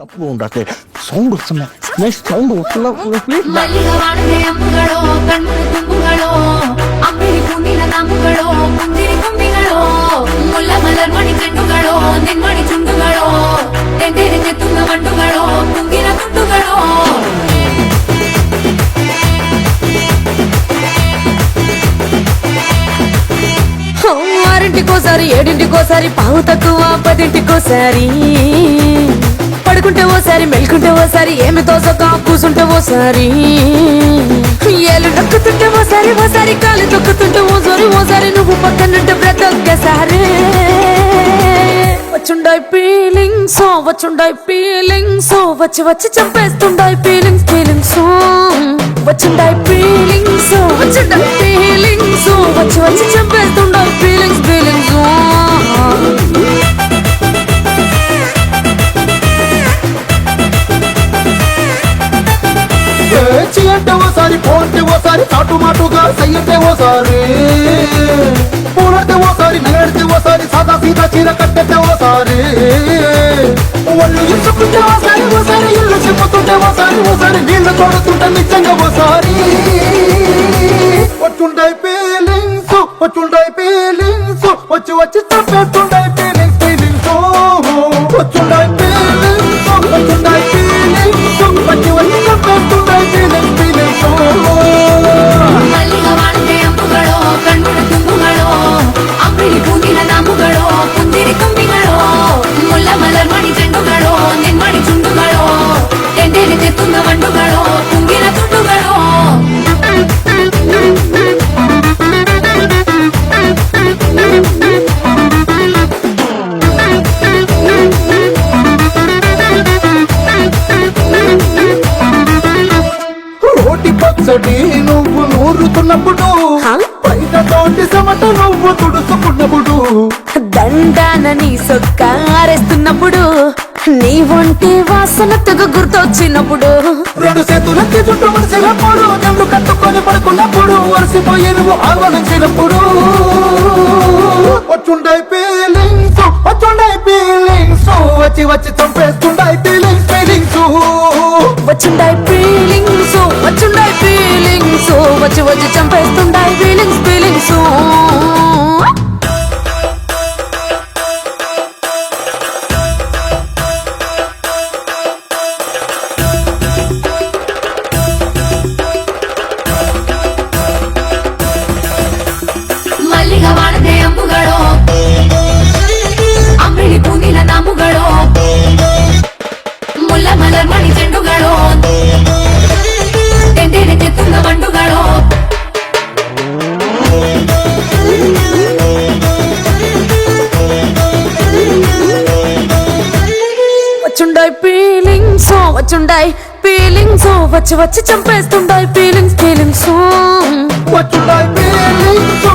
తప్పు ఉండతే సౌండ్ వస్తున్నా next sound వస్తున్నా ప్లీజ్ మల్లిగా వాడదే అమ్ముಗಳೋ ಕಣ್ಣುಗಳ ತುಂಬುಗಳೋ ಅಂಬಿಳಿ ಪುಣ್ಣಿನ ನಾಮುಗಳೋ ಮುಂದಿರಿ ಕೊಂಬಿಗಳೋ ಮುಲ್ಲ ಮಲರ್ಮಣಿ ಚೆಂಡುಗಳೋ ನಿನ್ಮಣಿ ಚುಂಡುಗಳೋ ತೆಂದೆರೆದೆ ತುಂಗ ಮಂಡುಗಳೋ ಮುಂಗಿನ ತುಂಡುಗಳೋ ఆరింటికోసారి ఏడింటికోసారి పావు తక్కువ పదింటికోసారి పడుకుంటే ఓసారి మెల్కుంటే ఓసారి ఏమి తోసక కూసుంటే ఓసారి ఏళ్ళు నొక్కుతుంటే ఓసారి ఓసారి కాలు తొక్కుతుంటే ఓసారి నువ్వు పక్కనుంటే బ్రతొక్కసారి వచ్చుండాయి ఫీలింగ్స్ వచ్చి వచ్చి చంపేస్తుండాయి ఫీలింగ్స్ వచ్చుండాయి ఫీలింగ్స్ వచ్చి వచ్చి చంపేస్తుండాయి ఫీలింగ్స్ అంటే ఓసారి పోంటే ఓసారి చాటుమాటుగా సయ్యంటే ఓసారి పూలంటే ఓసారి నగడితే ఓసారి సాదా సీదా చీర కట్టెట్టే ఓసారి వాళ్ళు ఇచ్చుకుంటే ఓసారి ఇల్లు చెప్పుతుంటే ఓసారి నీళ్లు తోడుతుంటే నిజంగా ఓసారి వచ్చుంటాయి ఫీలింగ్స్ వచ్చి వచ్చి తప్పేస్తుంటాయి ఫీలింగ్స్ వచ్చుంటాయి ఫీలింగ్స్ వచ్చి వచ్చి తప్పేస్తుంటాయి ఫీలింగ్స్ మల్లిగా వాడదే అమ్ముಗಳೋ ಕಣ್ಣುಗಳ ತುಂಬುಗಳೋ ಅಂಬಿಳಿ ಪುಣ್ಣಿನ ನಾಮುಗಳೋ ಮುಂದಿರಿ ಕೊಂಬಿಗಳೋ ಮುಲ್ಲ ಮಲರ್ಮಣಿ ಚೆಂಡುಗಳೋ ನಿನ್ಮಣಿ ಚುಂಡುಗಳೋ ತೆಂದೆರೆದೆ ತುಂಗ ಮಂಡುಗಳೋ ತುಂಗಿನ ತುಂಡುಗಳೋ రోటి పచ్చడి నువ్వు నూరుతున్నప్పుడు బయట తోటి సమట నువ్వు తుడుచుకున్నప్పుడు దండాన నీ సొక్క ఆరేస్తున్నప్పుడు నీ ఒంటి వాసన తెగ గుర్తొచ్చినప్పుడు రెండు చేతులకి చుట్టూ మనిషినప్పుడు జల్లు కట్టుకొని పడుకున్నప్పుడు వలసిపోయి నువ్వు ఆలోచించినప్పుడు వచ్చుంటాయి ఫీలింగ్స్ వచ్చి వచ్చి చంపేస్తుంటాయి ఫీలింగ్స్ వచ్చుండాయి ఫీలింగ్స్ వచ్చి వచ్చి చంపేస్తుండాయి ఫీలింగ్స్ ಮಲ್ಲಿಗೆ ವಾಡದೆ ಅಂಬುಗಳೋ ಅಂಬಿಳಿ ಪುಣ್ಣಿನ ನಾಮುಗಳೋ ಮುಲ್ಲ ಮಲರ್ಮಣಿ ಚೆಂಡುಗಳೋ ತೆಂದೆರೆದೆ ತುಂಗ ಮಂಡುಗಳೋ వచ్చుండాయి ఫీలింగ్స్ వచ్చి వచ్చి చంపేస్తుండాయి ఫీలింగ్స్ వచ్చుంటాయి ఫీలింగ్స్